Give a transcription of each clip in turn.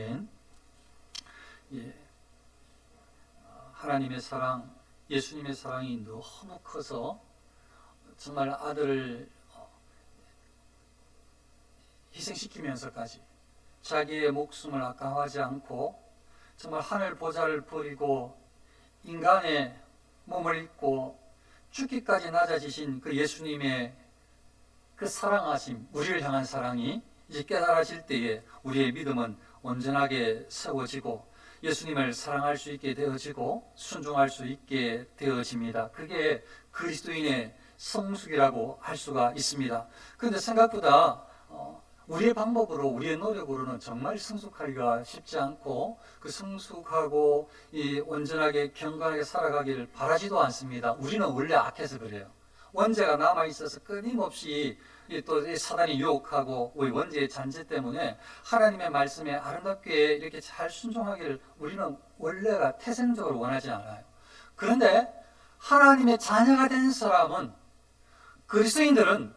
아멘. 예, 하나님의 사랑, 예수님의 사랑이 너무 커서 정말 아들을 희생시키면서까지 자기의 목숨을 아까워하지 않고 정말 하늘 보좌를 버리고 인간의 몸을 입고 죽기까지 낮아지신 그 예수님의 그 사랑하심, 우리를 향한 사랑이 이제 깨달아질 때에 우리의 믿음은 온전하게 세워지고 예수님을 사랑할 수 있게 되어지고 순종할 수 있게 되어집니다. 그게 그리스도인의 성숙이라고 할 수가 있습니다. 그런데 생각보다 우리의 방법으로, 우리의 노력으로는 정말 성숙하기가 쉽지 않고 그 성숙하고 이 온전하게 경건하게 살아가기를 바라지도 않습니다. 우리는 원래 악해서 그래요. 원죄가 남아있어서 끊임없이 또 사단이 유혹하고 우리 원죄의 잔재 때문에 하나님의 말씀에 아름답게 이렇게 잘 순종하기를 우리는 원래가 태생적으로 원하지 않아요. 그런데 하나님의 자녀가 된 사람은, 그리스도인들은,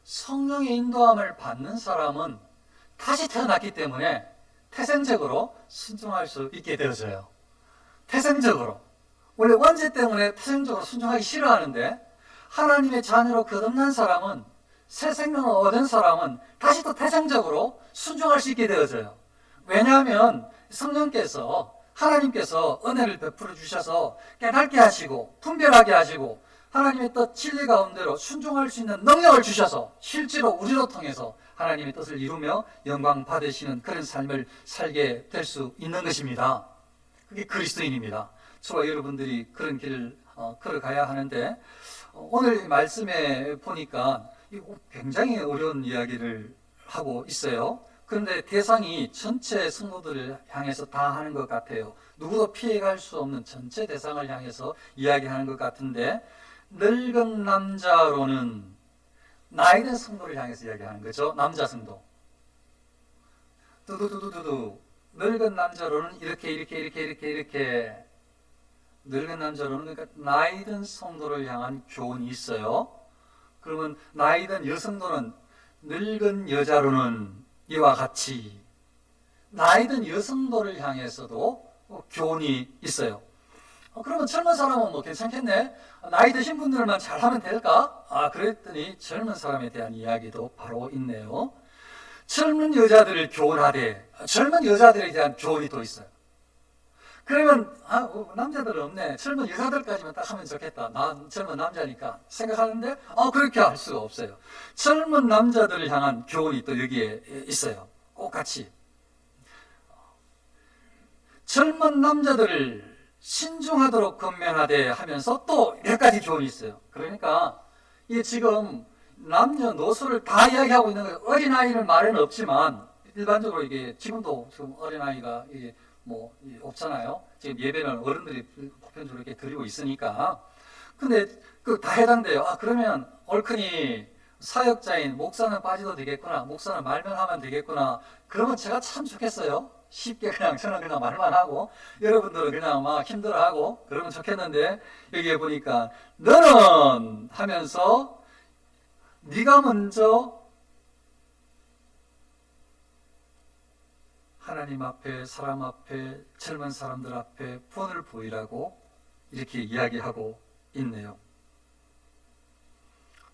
성령의 인도함을 받는 사람은 다시 태어났기 때문에 태생적으로 순종할 수 있게 되어져요. 태생적으로. 원래 원죄 때문에 태생적으로 순종하기 싫어하는데 하나님의 자녀로 거듭난 사람은, 새 생명을 얻은 사람은 다시 또 태생적으로 순종할 수 있게 되어져요. 왜냐하면 성령께서, 하나님께서 은혜를 베풀어 주셔서 깨닫게 하시고 분별하게 하시고 하나님의 뜻 진리 가운데로 순종할 수 있는 능력을 주셔서 실제로 우리로 통해서 하나님의 뜻을 이루며 영광 받으시는 그런 삶을 살게 될 수 있는 것입니다. 그게 그리스도인입니다. 저와 여러분들이 그런 길을 걸어가야 하는데, 오늘 말씀에 보니까 굉장히 어려운 이야기를 하고 있어요. 그런데 대상이 전체 성도들을 향해서 다 하는 것 같아요. 누구도 피해갈 수 없는 전체 대상을 향해서 이야기하는 것 같은데, 늙은 남자로는 나이든 성도를 향해서 이야기하는 거죠. 남자 성도. 두두두두두. 늙은 남자로는 이렇게 늙은 남자로는, 그러니까 나이든 성도를 향한 교훈이 있어요. 그러면 나이든 여성도는 늙은 여자로는 이와 같이, 나이든 여성도를 향해서도 교훈이 있어요. 그러면 젊은 사람은 뭐 괜찮겠네? 나이 드신 분들만 잘하면 될까? 그랬더니 젊은 사람에 대한 이야기도 바로 있네요. 젊은 여자들을 교훈하되 젊은 여자들에 대한 교훈이 또 있어요. 그러면 남자들은 없네, 젊은 여자들까지만 딱 하면 좋겠다, 난 젊은 남자니까 생각하는데 그렇게 할 수가 없어요. 젊은 남자들을 향한 교훈이 또 여기에 있어요. 꼭 같이. 젊은 남자들을 신중하도록 권면하되 하면서 또 몇 가지 교훈이 있어요. 그러니까 이게 지금 남녀노소를 다 이야기하고 있는 거예요. 어린아이는 말에는 없지만 일반적으로 이게 지금도 지금 어린아이가 이게 뭐 없잖아요. 지금 예배는 어른들이 보편적으로 이렇게 드리고 있으니까. 근데 그 다 해당돼요. 그러면 옳거니 사역자인 목사는 빠져도 되겠구나, 목사는 말만 하면 되겠구나. 그러면 제가 참 좋겠어요. 쉽게 그냥 저는 그냥 말만 하고 여러분들은 그냥 막 힘들어하고 그러면 좋겠는데, 여기에 보니까 너는 하면서 네가 먼저 하나님 앞에, 사람 앞에, 젊은 사람들 앞에 본을 보이라고 이렇게 이야기하고 있네요.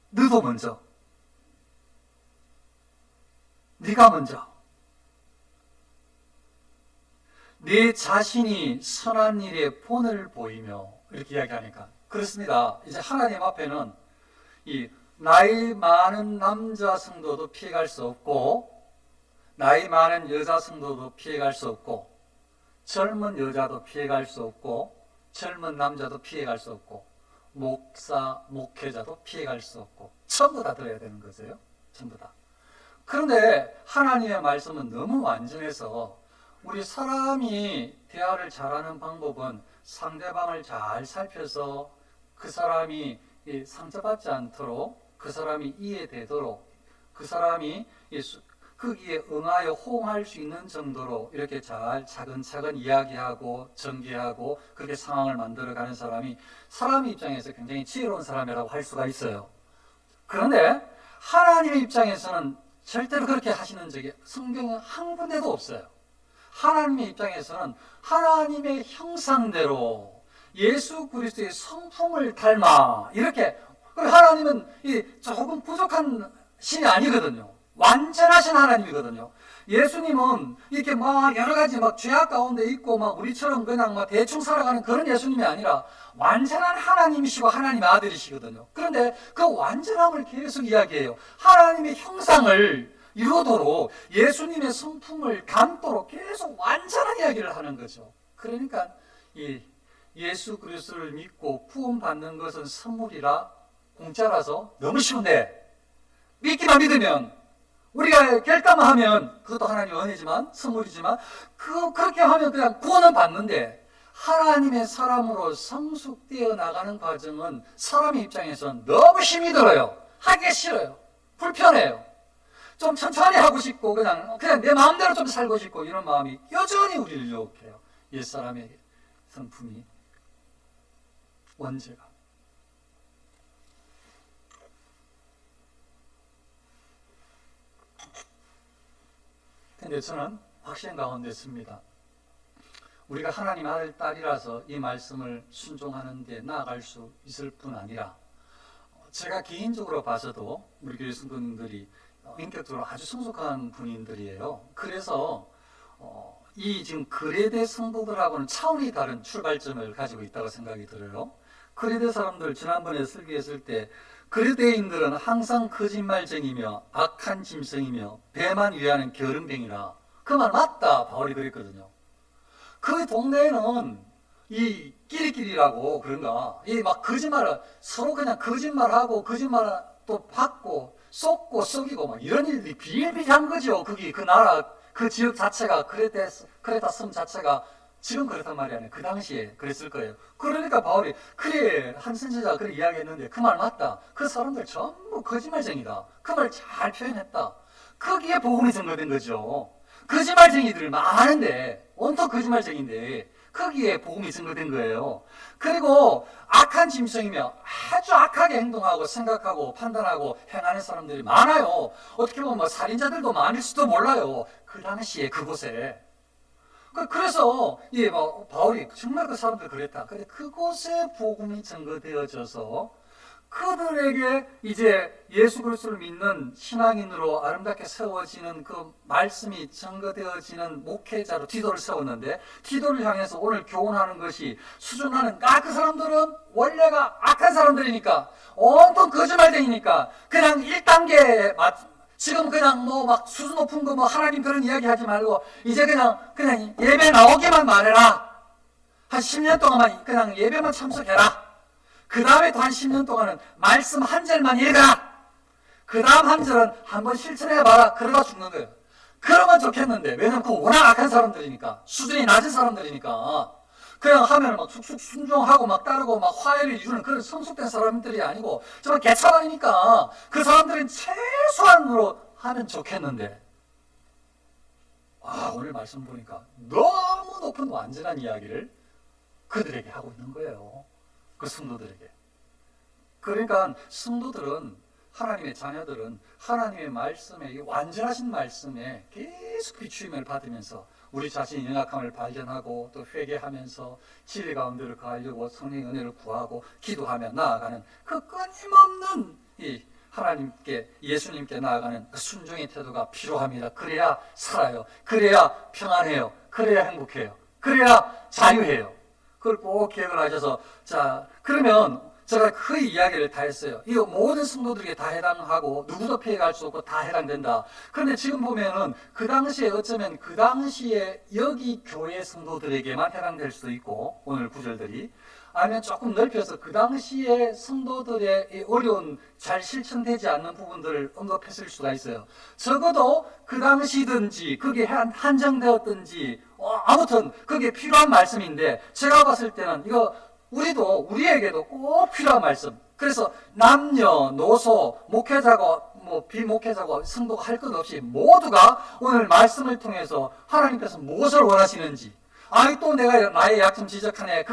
너도 먼저, 네가 먼저 내 자신이 선한 일에 본을 보이며, 이렇게 이야기하니까 그렇습니다. 이제 하나님 앞에는 이 나이 많은 남자 성도도 피해갈 수 없고, 나이 많은 여자 성도도 피해갈 수 없고, 젊은 여자도 피해갈 수 없고, 젊은 남자도 피해갈 수 없고, 목사, 목회자도 피해갈 수 없고, 전부 다 들어야 되는 거죠. 전부 다. 그런데 하나님의 말씀은 너무 완전해서 우리 사람이 대화를 잘하는 방법은 상대방을 잘 살펴서 그 사람이 상처받지 않도록, 그 사람이 이해되도록, 그 사람이 거기에 응하여 호응할 수 있는 정도로 이렇게 잘 차근차근 이야기하고 전개하고 그렇게 상황을 만들어가는 사람이 사람의 입장에서 굉장히 지혜로운 사람이라고 할 수가 있어요. 그런데 하나님의 입장에서는 절대로 그렇게 하시는 적이 성경은 한 군데도 없어요. 하나님의 입장에서는 하나님의 형상대로 예수 그리스도의 성품을 닮아 이렇게. 하나님은 조금 부족한 신이 아니거든요. 완전하신 하나님이거든요. 예수님은 이렇게 막 여러 가지 막 죄악 가운데 있고 막 우리처럼 그냥 막 대충 살아가는 그런 예수님이 아니라 완전한 하나님이시고 하나님의 아들이시거든요. 그런데 그 완전함을 계속 이야기해요. 하나님의 형상을 이루도록 예수님의 성품을 담도록 계속 완전한 이야기를 하는 거죠. 그러니까 이 예수 그리스도를 믿고 구원받는 것은 선물이라 공짜라서 너무 쉬운데 믿기만 믿으면 우리가 결단하면 그것도 하나님의 은혜지만 선물이지만 그렇게 하면 그냥 구원은 받는데 하나님의 사람으로 성숙되어 나가는 과정은 사람의 입장에서는 너무 힘이 들어요. 하기 싫어요. 불편해요. 좀 천천히 하고 싶고 그냥 내 마음대로 좀 살고 싶고 이런 마음이 여전히 우리를 유혹해요. 옛사람의 성품이 원죄가. 근데 저는 확신 가운데 있습니다. 우리가 하나님 아들, 딸이라서 이 말씀을 순종하는 데 나아갈 수 있을 뿐 아니라 제가 개인적으로 봐서도 우리 교회 성도님들이 인격적으로 아주 성숙한 분인들이에요. 그래서 이 지금 그레데 성도들하고는 차원이 다른 출발점을 가지고 있다고 생각이 들어요. 그레데 사람들 지난번에 설교했을 때 그레데인들은 항상 거짓말쟁이며 악한 짐승이며 배만 위하는 게으름뱅이라. 그 말 맞다 바울이 그랬거든요. 그 동네에는 이 끼리끼리라고 그런가 이 막 거짓말을 서로 그냥 거짓말하고 거짓말 또 받고 쏟고 썩이고 막 이런 일들이 비일비재한 거죠. 거기 그 나라 그 지역 자체가 크레타 섬 자체가 지금 그렇단 말이 아니에요. 그 당시에 그랬을 거예요. 그러니까 바울이 그래 한 선지자가 그렇게 이야기했는데 그 말 맞다. 그 사람들 전부 거짓말쟁이다. 그 말 잘 표현했다. 거기에 복음이 증거된 거죠. 거짓말쟁이들 많은데 온통 거짓말쟁이인데 거기에 복음이 증거된 거예요. 그리고 악한 짐승이며 아주 악하게 행동하고 생각하고 판단하고 행하는 사람들이 많아요. 어떻게 보면 뭐 살인자들도 많을 수도 몰라요. 그 당시에 그곳에. 그래서 바울이 정말 그 사람들 그랬다. 근데 그곳에 복음이 증거되어져서 그들에게 이제 예수 그리스도를 믿는 신앙인으로 아름답게 세워지는 그 말씀이 증거되어지는 목회자로 디도를 세웠는데 디도를 향해서 오늘 교훈하는 것이 수준하는 그 사람들은 원래가 악한 사람들이니까 온통 거짓말쟁이니까 그냥 1단계 지금 그냥 뭐 막 수준 높은 거 뭐 하나님 그런 이야기 하지 말고 이제 그냥 예배 나오기만 말해라. 한 10년 동안만 그냥 예배만 참석해라. 그 다음에 또 한 10년 동안은 말씀 한 절만 읽어라. 그 다음 한 절은 한번 실천해봐라. 그러다 죽는 거예요. 그러면 좋겠는데 왜냐면 그 워낙 악한 사람들이니까 수준이 낮은 사람들이니까 그냥 하면 막 쑥쑥 순종하고 막 따르고 막 화해를 이루는 그런 성숙된 사람들이 아니고 정말 개차반이니까 그 사람들은 최소한으로 하면 좋겠는데 오늘 말씀 보니까 너무 높은 완전한 이야기를 그들에게 하고 있는 거예요. 그 성도들에게. 그러니까 성도들은 하나님의 자녀들은 하나님의 말씀에 이 완전하신 말씀에 계속 비추임을 받으면서 우리 자신의 연약함을 발견하고 또 회개하면서 진리 가운데를 가려고 성령의 은혜를 구하고 기도하며 나아가는 그 끊임없는 이 하나님께 예수님께 나아가는 그 순종의 태도가 필요합니다. 그래야 살아요. 그래야 평안해요. 그래야 행복해요. 그래야 자유해요. 그걸 꼭 기억을 하셔서 자 그러면 제가 그 이야기를 다 했어요. 이거 모든 성도들에게 다 해당하고 누구도 피해갈 수 없고 다 해당된다. 그런데 지금 보면은 그 당시에 어쩌면 그 당시에 여기 교회 성도들에게만 해당될 수도 있고 오늘 구절들이 아니면 조금 넓혀서 그 당시에 성도들의 어려운 잘 실천되지 않는 부분들을 언급했을 수가 있어요. 적어도 그 당시든지 그게 한정되었든지 아무튼 그게 필요한 말씀인데 제가 봤을 때는 이거 우리에게도 꼭 필요한 말씀. 그래서 남녀, 노소, 목회자고 뭐 비목회자고 성도가 할 것 없이 모두가 오늘 말씀을 통해서 하나님께서 무엇을 원하시는지 또 내가 나의 약점 지적하네.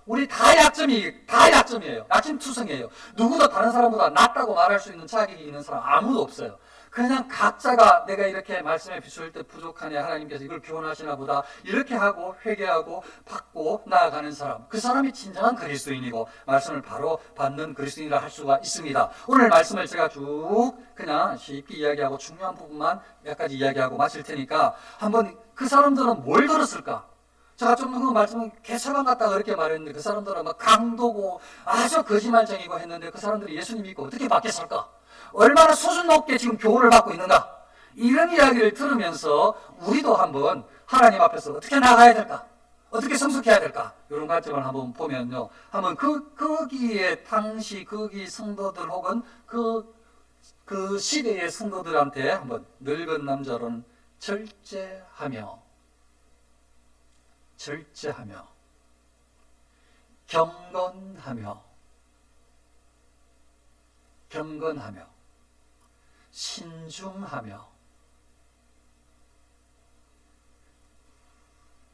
우리 다 약점이에요. 약점 투성이에요. 누구도 다른 사람보다 낫다고 말할 수 있는 자격이 있는 사람 아무도 없어요. 그냥 각자가 내가 이렇게 말씀에 비추일 때 부족하네, 하나님께서 이걸 교훈하시나 보다, 이렇게 하고 회개하고 받고 나아가는 사람, 그 사람이 진정한 그리스도인이고 말씀을 바로 받는 그리스도인이라 할 수가 있습니다. 오늘 말씀을 제가 쭉 그냥 쉽게 이야기하고 중요한 부분만 몇 가지 이야기하고 마칠 테니까 한번 그 사람들은 뭘 들었을까? 제가 좀 그 말씀은 개처방 같다 그렇게 말했는데 그 사람들은 막 강도고 아주 거짓말쟁이고 했는데 그 사람들이 예수님 믿고 어떻게 바뀌었을까? 얼마나 수준 높게 지금 교훈을 받고 있는가? 이런 이야기를 들으면서 우리도 한번 하나님 앞에서 어떻게 나가야 될까? 어떻게 성숙해야 될까? 이런 관점을 한번 보면요. 한번 거기에 당시 거기 성도들 혹은 그 시대의 성도들한테 한번 늙은 남자로는 절제하며 경건하며 신중하며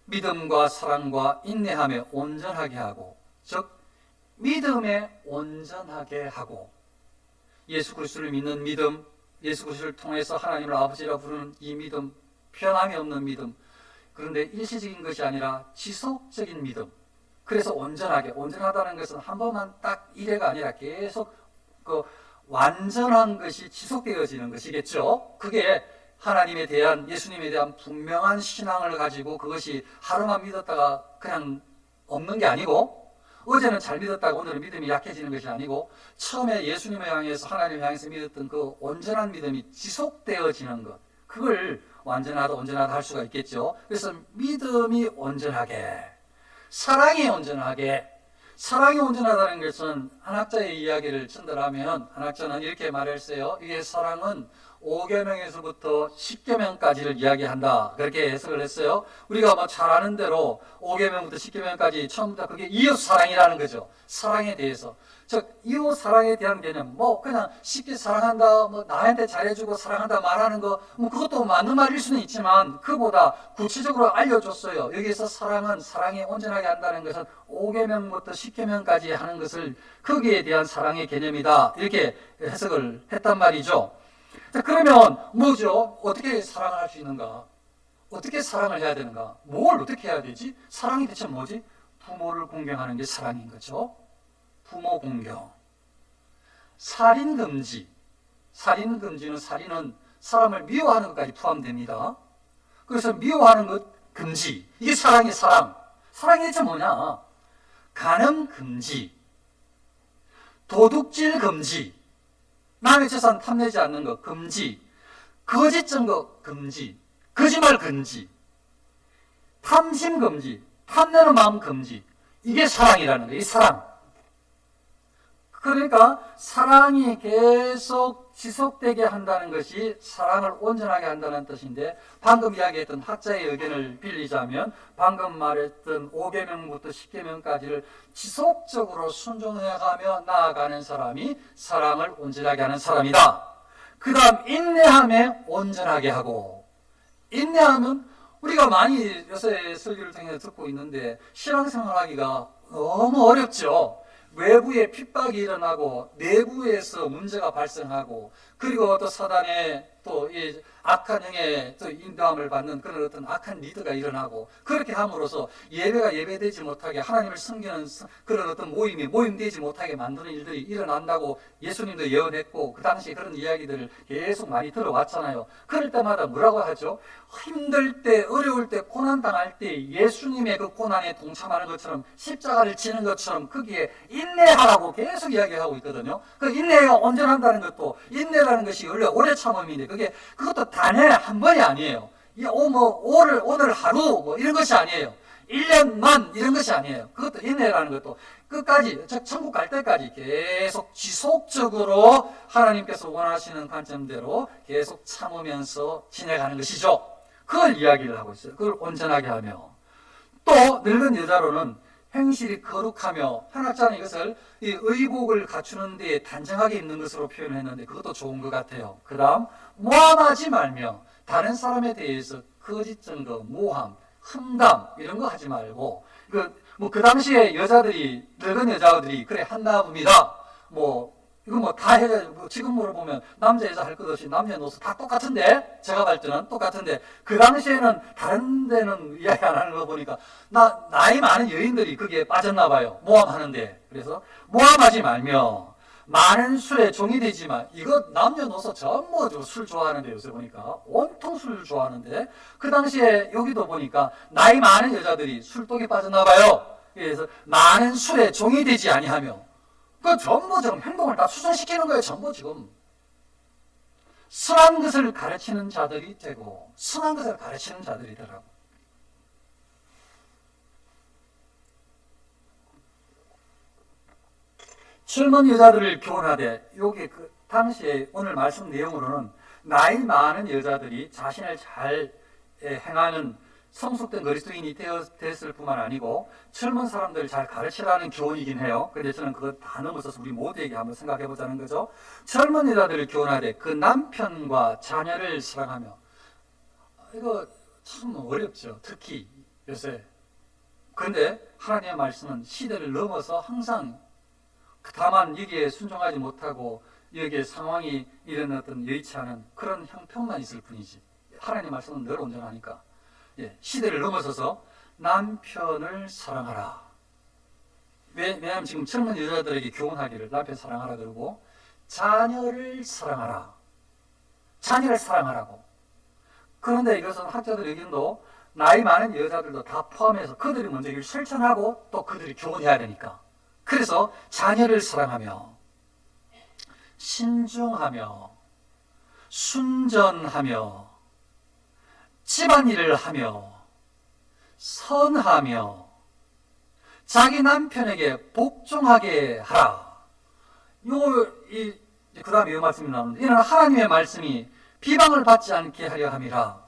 믿음과 사랑과 인내하며 온전하게 하고, 즉 믿음에 온전하게 하고, 예수 그리스도를 믿는 믿음, 예수 그리스도를 통해서 하나님을 아버지라 부르는 이 믿음, 변함이 없는 믿음, 그런데 일시적인 것이 아니라 지속적인 믿음. 그래서 온전하다는 것은 한 번만 딱 이래가 아니라 계속 그 완전한 것이 지속되어지는 것이겠죠. 그게 하나님에 대한, 예수님에 대한 분명한 신앙을 가지고 그것이 하루만 믿었다가 그냥 없는 게 아니고, 어제는 잘 믿었다가 오늘은 믿음이 약해지는 것이 아니고, 처음에 예수님을 향해서 하나님을 향해서 믿었던 그 온전한 믿음이 지속되어지는 것, 그걸 온전하다 할 수가 있겠죠. 그래서 믿음이 온전하게, 사랑이 온전하다는 것은 한학자의 이야기를 전달하면 한학자는 이렇게 말했어요. 이게 사랑은 5계명에서부터 10계명까지를 이야기한다, 그렇게 해석을 했어요. 우리가 뭐 잘 아는 대로 5계명부터 10계명까지 처음부터 그게 이웃 사랑이라는 거죠. 사랑에 대해서, 즉 이웃 사랑에 대한 개념, 뭐 그냥 쉽게 사랑한다, 뭐 나한테 잘해주고 사랑한다 말하는 거, 뭐 그것도 맞는 말일 수는 있지만 그보다 구체적으로 알려줬어요. 여기서 사랑이 온전하게 한다는 것은 5계명부터 10계명까지 하는 것을, 거기에 대한 사랑의 개념이다, 이렇게 해석을 했단 말이죠. 자, 그러면 뭐죠? 어떻게 사랑을 할 수 있는가? 어떻게 사랑을 해야 되는가? 뭘 어떻게 해야 되지? 사랑이 대체 뭐지? 부모를 공경하는 게 사랑인 거죠. 부모 공경. 살인금지는, 살인은 사람을 미워하는 것까지 포함됩니다. 그래서 미워하는 것 금지. 이게 사랑이 사랑이 대체 뭐냐? 간음 금지, 도둑질 금지, 남의 재산 탐내지 않는 것 금지, 거짓 증거 금지, 거짓말 금지, 탐심 금지, 탐내는 마음 금지. 이게 사랑이라는 거예요. 이 사랑. 그러니까 사랑이 계속 지속되게 한다는 것이 사랑을 온전하게 한다는 뜻인데, 방금 이야기했던 학자의 의견을 빌리자면 방금 말했던 5계명부터 10계명까지를 지속적으로 순종해가며 나아가는 사람이 사랑을 온전하게 하는 사람이다. 그 다음 인내함에 온전하게 하고, 인내하면 우리가 많이 요새 설교를 통해서 듣고 있는데 신앙생활하기가 너무 어렵죠. 외부에 핍박이 일어나고 내부에서 문제가 발생하고, 그리고 또 사단의 또 이 악한 형의 또 인도함을 받는 그런 어떤 악한 리더가 일어나고, 그렇게 함으로써 예배가 예배되지 못하게, 하나님을 섬기는 그런 어떤 모임되지 못하게 만드는 일들이 일어난다고 예수님도 예언했고, 그 당시에 그런 이야기들을 계속 많이 들어왔잖아요. 그럴 때마다 뭐라고 하죠? 힘들 때, 어려울 때, 고난 당할 때 예수님의 그 고난에 동참하는 것처럼, 십자가를 지는 것처럼 거기에 인내하라고 계속 이야기하고 있거든요. 그 인내가 온전한다는 것도, 인내라는 것이 원래 오래 참음인데 그것도 단에 한 번이 아니에요. 오늘 하루 뭐 이런 것이 아니에요. 1년만 이런 것이 아니에요. 그것도 인내라는 것도 끝까지, 즉 천국 갈 때까지 계속 지속적으로 하나님께서 원하시는 관점대로 계속 참으면서 지내가는 것이죠. 그걸 이야기를 하고 있어요. 그걸 온전하게 하며, 또 늙은 여자로는 행실이 거룩하며, 한학자는 이것을 이 의복을 갖추는 데에 단정하게 입는 것으로 표현했는데 그것도 좋은 것 같아요. 그 다음 모함하지 말며, 다른 사람에 대해서 거짓 증거, 모함, 흠담 이런 거 하지 말고, 그 당시에 늙은 여자들이 그래 한나 봅니다. 뭐 이거 뭐 다 해가지고 뭐 지금 물어보면 남자 여자 할 것 없이 남녀노소 다 똑같은데, 제가 볼 때는 똑같은데 그 당시에는 다른 데는 이야기 안 하는 거 보니까 나이 많은 여인들이 거기에 빠졌나 봐요. 모함하는데. 그래서 모함하지 말며 많은 술에 종이 되지만, 이거 남녀노소 전부 술 좋아하는데, 요새 보니까 온통 술 좋아하는데, 그 당시에 여기도 보니까 나이 많은 여자들이 술독에 빠졌나 봐요. 그래서 많은 술에 종이 되지 아니하며, 그 전부 지금 행동을 다 수정시키는 거예요. 전부 지금 선한 것을 가르치는 자들이 되고, 선한 것을 가르치는 자들이더라고. 젊은 여자들을 교훈하되, 여기 그 당시에 오늘 말씀 내용으로는 나이 많은 여자들이 자신을 잘 행하는 성숙된 그리스도인이 되었을 뿐만 아니고 젊은 사람들을 잘 가르치라는 교훈이긴 해요. 그런데 저는 그거 다 넘어서서 우리 모두에게 한번 생각해 보자는 거죠. 젊은 여자들을 교훈하되 그 남편과 자녀를 사랑하며. 이거 참 어렵죠. 특히 요새. 그런데 하나님의 말씀은 시대를 넘어서 항상, 다만 여기에 순종하지 못하고 여기에 상황이 이런 어떤 여의치 않은 그런 형편만 있을 뿐이지, 하나님의 말씀은 늘 온전하니까. 시대를 넘어서서 남편을 사랑하라. 왜냐하면 지금 젊은 여자들에게 교훈하기를 남편 사랑하라 그러고, 자녀를 사랑하라. 자녀를 사랑하라고. 그런데 이것은 학자들 의견도 나이 많은 여자들도 다 포함해서 그들이 먼저 이걸 실천하고 또 그들이 교훈해야 되니까. 그래서 자녀를 사랑하며 신중하며 순전하며 집안일을 하며 선하며 자기 남편에게 복종하게 하라. 그 다음에 이 말씀이 나오는데, 이는 하나님의 말씀이 비방을 받지 않게 하려 함이라.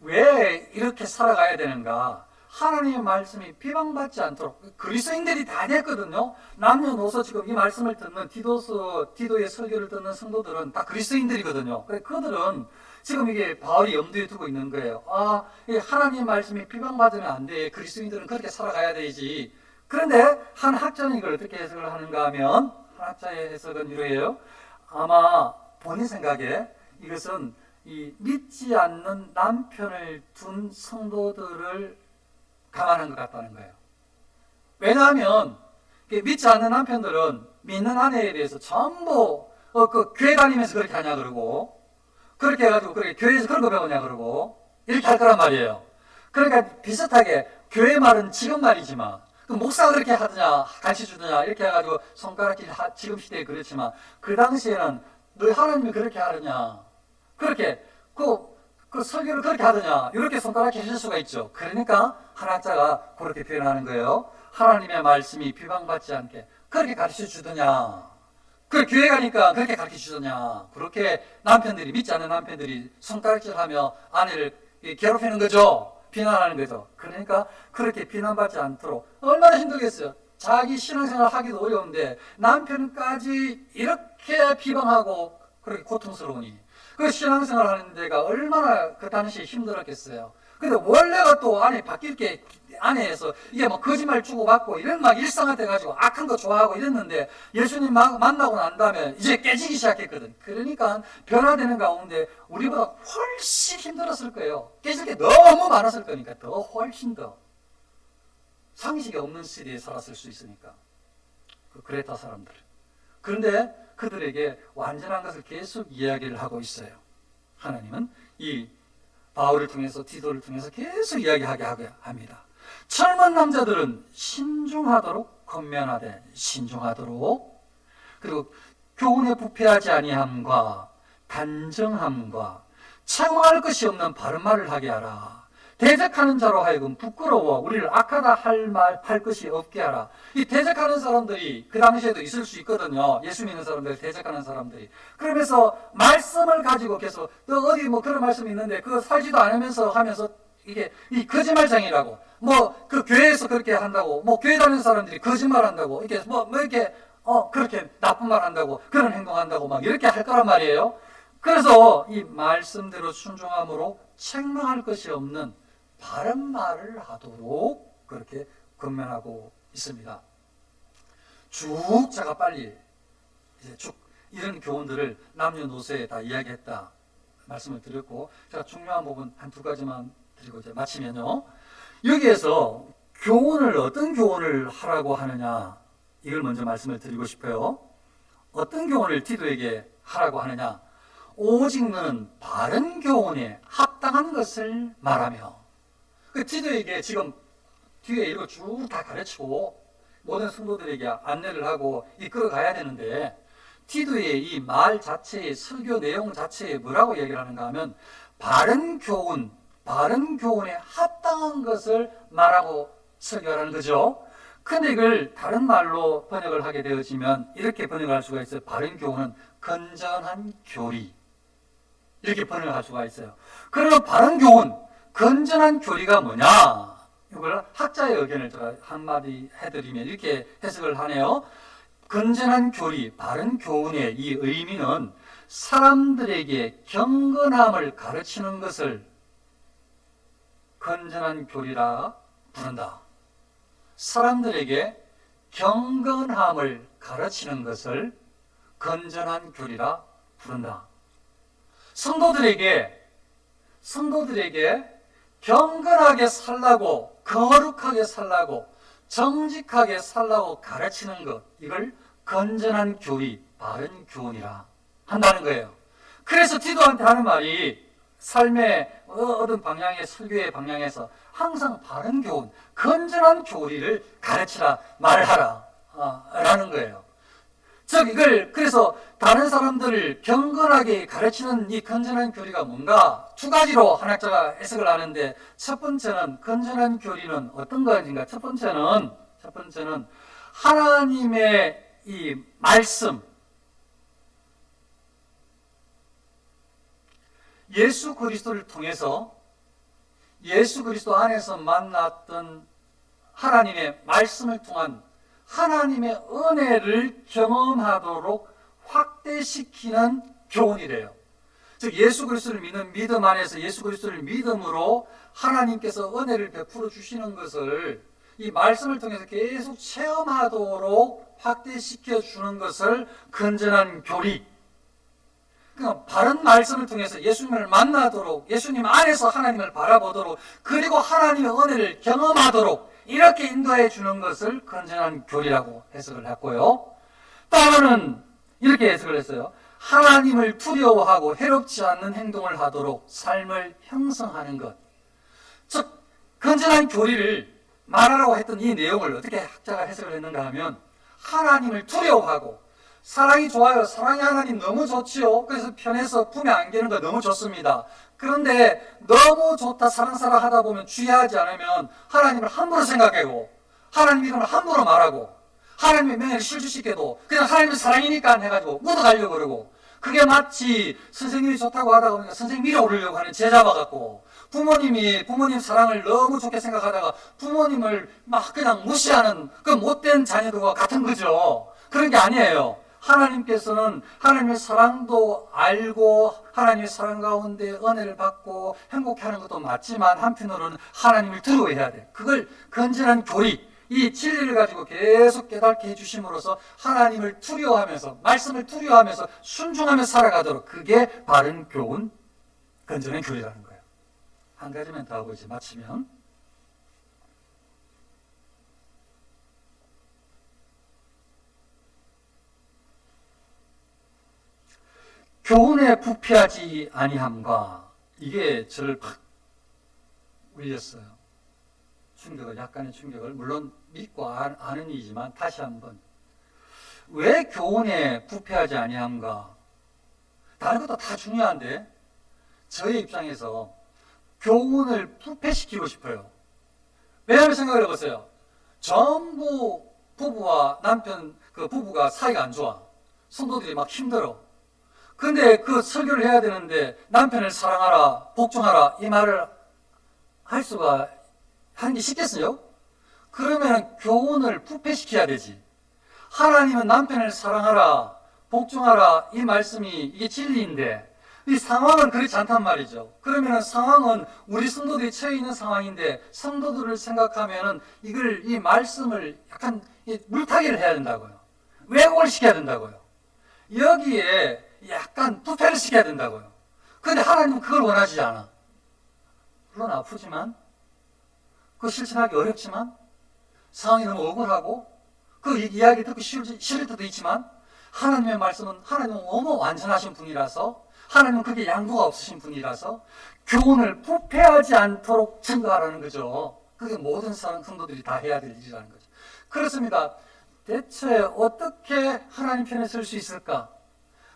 왜 이렇게 살아가야 되는가? 하나님의 말씀이 비방받지 않도록. 그리스도인들이 다 됐거든요. 남녀노소 지금 이 말씀을 듣는 디도의 설교를 듣는 성도들은 다 그리스도인들이거든요. 그들은 지금 이게 바울이 염두에 두고 있는 거예요. 하나님의 말씀이 비방받으면 안 돼. 그리스도인들은 그렇게 살아가야 되지. 그런데 한 학자는 이걸 어떻게 해석을 하는가 하면, 한 학자의 해석은 이러해요. 아마 본인 생각에 이것은 이 믿지 않는 남편을 둔 성도들을 감안한 것 같다는 거예요. 왜냐하면 믿지 않는 남편들은 믿는 아내에 대해서 전부 그 교회 다니면서 그렇게 하냐 그러고, 그렇게 해가지고 그렇게 교회에서 그런 거 배우냐 그러고 이렇게 할 거란 말이에요. 그러니까 비슷하게 교회 말은 지금 말이지만, 그 목사가 그렇게 하느냐 가르쳐주느냐 이렇게 해가지고 손가락질, 지금 시대에 그렇지만 그 당시에는 너희 하나님이 그렇게 하느냐, 그렇게 그 설교를 그렇게 하느냐, 이렇게 손가락질 해줄 수가 있죠. 그러니까 한 학자가 그렇게 표현하는 거예요. 하나님의 말씀이 비방받지 않게 그렇게 가르쳐 주더냐, 그 교회 가니까 그렇게 가르쳐 주더냐, 그렇게 남편들이, 믿지 않는 남편들이 손가락질하며 아내를 괴롭히는 거죠. 비난하는 거죠. 그러니까 그렇게 비난받지 않도록 얼마나 힘들겠어요. 자기 신앙생활 하기도 어려운데 남편까지 이렇게 비방하고 그렇게 고통스러우니 그 신앙생활 하는 데가 얼마나 그 당시에 힘들었겠어요. 근데 원래가 또 안에 바뀔 게, 안에서 이게 막 거짓말 주고받고 이런 막 일상화 돼가지고 악한 거 좋아하고 이랬는데, 예수님 만나고 난 다음에 이제 깨지기 시작했거든. 그러니까 변화되는 가운데 우리보다 훨씬 힘들었을 거예요. 깨질 게 너무 많았을 거니까 더 훨씬 더 상식이 없는 시대에 살았을 수 있으니까. 그 그레타 사람들. 그런데 그들에게 완전한 것을 계속 이야기를 하고 있어요. 하나님은 이 바울을 통해서, 디도를 통해서 계속 이야기하게 합니다. 젊은 남자들은 신중하도록, 권면하되 신중하도록, 그리고 교훈에 부패하지 아니함과 단정함과 책망할 것이 없는 바른 말을 하게 하라. 대적하는 자로 하여금 부끄러워 우리를 악하다 할 것이 없게 하라. 이 대적하는 사람들이 그 당시에도 있을 수 있거든요. 예수 믿는 사람들, 대적하는 사람들이. 그러면서 말씀을 가지고 계속, 너 어디 뭐 그런 말씀이 있는데 그거 살지도 않으면서 하면서, 이게 이 거짓말쟁이라고, 뭐 그 교회에서 그렇게 한다고, 뭐 교회 다니는 사람들이 거짓말 한다고, 이렇게 뭐 이렇게 그렇게 나쁜 말 한다고, 그런 행동한다고 막 이렇게 할 거란 말이에요. 그래서 이 말씀대로 순종함으로 책망할 것이 없는 바른 말을 하도록 그렇게 권면하고 있습니다. 쭉 제가 빨리 이제 쭉 이런 교훈들을 남녀노소에 다 이야기했다 말씀을 드렸고, 제가 중요한 부분 한 두 가지만 드리고 이제 마치면요, 여기에서 교훈을 어떤 교훈을 하라고 하느냐, 이걸 먼저 말씀을 드리고 싶어요. 어떤 교훈을 디도에게 하라고 하느냐, 오직 너는 바른 교훈에 합당한 것을 말하며. 그 디도에게 지금 뒤에 이거 쭉 다 가르치고 모든 성도들에게 안내를 하고 이끌어 가야 되는데, 디도의 이 말 자체의 설교 내용 자체에 뭐라고 얘기를 하는가 하면 바른 교훈에 합당한 것을 말하고 설교하라는 거죠. 근데 이걸 다른 말로 번역을 하게 되어지면 이렇게 번역할 수가 있어요. 바른 교훈은 건전한 교리, 이렇게 번역을 할 수가 있어요. 그러면 바른 교훈, 건전한 교리가 뭐냐? 이걸 학자의 의견을 제가 한마디 해드리면 이렇게 해석을 하네요. 건전한 교리, 바른 교훈의 이 의미는 사람들에게 경건함을 가르치는 것을 건전한 교리라 부른다. 사람들에게 경건함을 가르치는 것을 건전한 교리라 부른다. 성도들에게 경건하게 살라고, 거룩하게 살라고, 정직하게 살라고 가르치는 것, 이걸 건전한 교리, 바른 교훈이라 한다는 거예요. 그래서 디도한테 하는 말이 삶의 어떤 방향의 설교의 방향에서 항상 바른 교훈, 건전한 교리를 가르치라, 말하라 라는 거예요. 즉 이걸 그래서 다른 사람들을 경건하게 가르치는 이 건전한 교리가 뭔가 두 가지로 한학자가 해석을 하는데, 첫 번째는 건전한 교리는 어떤 것인가? 첫 번째는 하나님의 이 말씀, 예수 그리스도를 통해서 예수 그리스도 안에서 만났던 하나님의 말씀을 통한 하나님의 은혜를 경험하도록 확대시키는 교훈이래요. 즉 예수 그리스도를 믿는 믿음 안에서 예수 그리스도를 믿음으로 하나님께서 은혜를 베풀어 주시는 것을 이 말씀을 통해서 계속 체험하도록 확대시켜 주는 것을 건전한 교리, 그러니까 바른 말씀을 통해서 예수님을 만나도록, 예수님 안에서 하나님을 바라보도록, 그리고 하나님의 은혜를 경험하도록 이렇게 인도해 주는 것을 건전한 교리라고 해석을 했고요. 또 하나는 이렇게 해석을 했어요. 하나님을 두려워하고 해롭지 않는 행동을 하도록 삶을 형성하는 것. 즉 건전한 교리를 말하라고 했던 이 내용을 어떻게 학자가 해석을 했는가 하면, 하나님을 두려워하고, 사랑이 좋아요. 사랑이 하나님 너무 좋지요. 그래서 편해서 품에 안기는 거 너무 좋습니다. 그런데 너무 좋다, 사랑 하다 보면 주의하지 않으면 하나님을 함부로 생각하고, 하나님 이름을 함부로 말하고, 하나님의 명예를 실추시켜도 그냥 하나님의 사랑이니까 해가지고 묻어가려고 그러고, 그게 마치 선생님이 좋다고 하다가 보니까 선생님 위로 오르려고 하는 제자와 같고, 부모님 사랑을 너무 좋게 생각하다가 부모님을 막 그냥 무시하는 그 못된 자녀들과 같은 거죠. 그런 게 아니에요. 하나님께서는 하나님의 사랑도 알고 하나님의 사랑 가운데 은혜를 받고 행복해하는 것도 맞지만, 한편으로는 하나님을 두려워해야 돼. 그걸 건전한 교리, 이 진리를 가지고 계속 깨닫게 해주심으로써 하나님을 두려워하면서, 말씀을 두려워하면서 순종하며 살아가도록, 그게 바른 교훈, 건전한 교리라는 거예요. 한 가지만 더 하고 이제 마치면, 교훈에 부패하지 아니함과, 이게 저를 팍 울렸어요. 약간의 충격을, 물론 믿고 아는 이지만 다시 한번, 왜 교훈에 부패하지 아니함과, 다른 것도 다 중요한데 저의 입장에서 교훈을 부패시키고 싶어요. 왜냐하면 생각을 해보세요. 전부 부부와 남편, 그 부부가 사이가 안 좋아. 성도들이 막 힘들어. 근데 그 설교를 해야 되는데 남편을 사랑하라, 복종하라 이 말을 하는 게 쉽겠어요? 그러면 교훈을 부패시켜야 되지. 하나님은 남편을 사랑하라, 복종하라 이 말씀이 이게 진리인데, 이 상황은 그렇지 않단 말이죠. 그러면 상황은 우리 성도들이 처해 있는 상황인데, 성도들을 생각하면은 이 말씀을 약간 물타기를 해야 된다고요. 왜곡을 시켜야 된다고요. 여기에 약간 부패를 시켜야 된다고요. 그런데 하나님은 그걸 원하지 않아. 물론 아프지만, 그거 실천하기 어렵지만, 상황이 너무 억울하고, 그 이야기 듣기 싫을 때도 있지만, 하나님의 말씀은 하나님은 너무 완전하신 분이라서, 하나님은 그게 양보가 없으신 분이라서 교훈을 부패하지 않도록 증거하라는 거죠. 그게 모든 성도들이 다 해야 될 일이라는 거죠. 그렇습니다. 대체 어떻게 하나님 편에 설 수 있을까?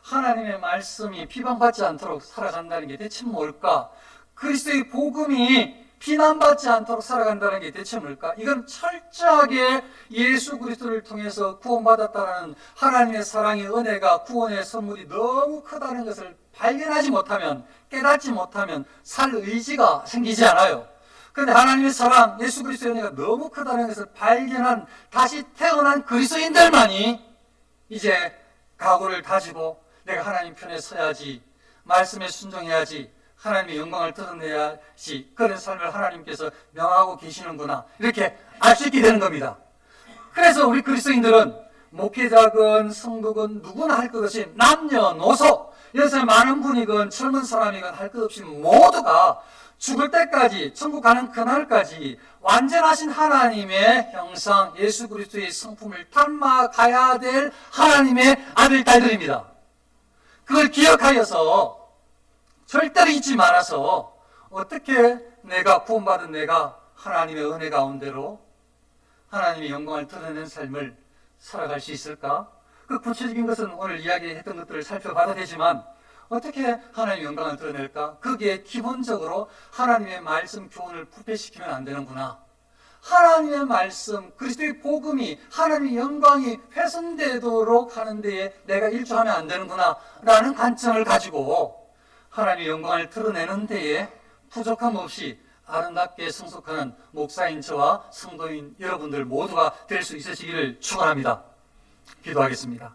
하나님의 말씀이 비방받지 않도록 살아간다는 게 대체 뭘까? 그리스도의 복음이 비난받지 않도록 살아간다는 게 대체 뭘까? 이건 철저하게 예수 그리스도를 통해서 구원받았다는 하나님의 사랑의 은혜가, 구원의 선물이 너무 크다는 것을 발견하지 못하면, 깨닫지 못하면 살 의지가 생기지 않아요. 그런데 하나님의 사랑, 예수 그리스도의 은혜가 너무 크다는 것을 발견한 다시 태어난 그리스도인들만이 이제 각오를 다지고 내가 하나님 편에 서야지, 말씀에 순종해야지, 하나님의 영광을 드러내야지, 그런 삶을 하나님께서 명하고 계시는구나, 이렇게 알 수 있게 되는 겁니다. 그래서 우리 그리스도인들은 목회자건 성도건 누구나 할 것 없이 남녀노소, 여기서 많은 분이건 젊은 사람이건 할 것 없이 모두가 죽을 때까지, 천국 가는 그날까지 완전하신 하나님의 형상, 예수 그리스도의 성품을 닮아가야 될 하나님의 아들, 딸들입니다. 그걸 기억하여서 절대로 잊지 말아서 어떻게 내가 구원받은 내가 하나님의 은혜 가운데로 하나님의 영광을 드러내는 삶을 살아갈 수 있을까? 그 구체적인 것은 오늘 이야기했던 것들을 살펴봐도 되지만 어떻게 하나님의 영광을 드러낼까? 그게 기본적으로 하나님의 말씀 교훈을 부패시키면 안 되는구나. 하나님의 말씀, 그리스도의 복음이 하나님의 영광이 훼손되도록 하는 데에 내가 일조하면 안 되는구나 라는 관점을 가지고 하나님의 영광을 드러내는 데에 부족함 없이 아름답게 성숙하는 목사인 저와 성도인 여러분들 모두가 될 수 있으시기를 축원합니다. 기도하겠습니다.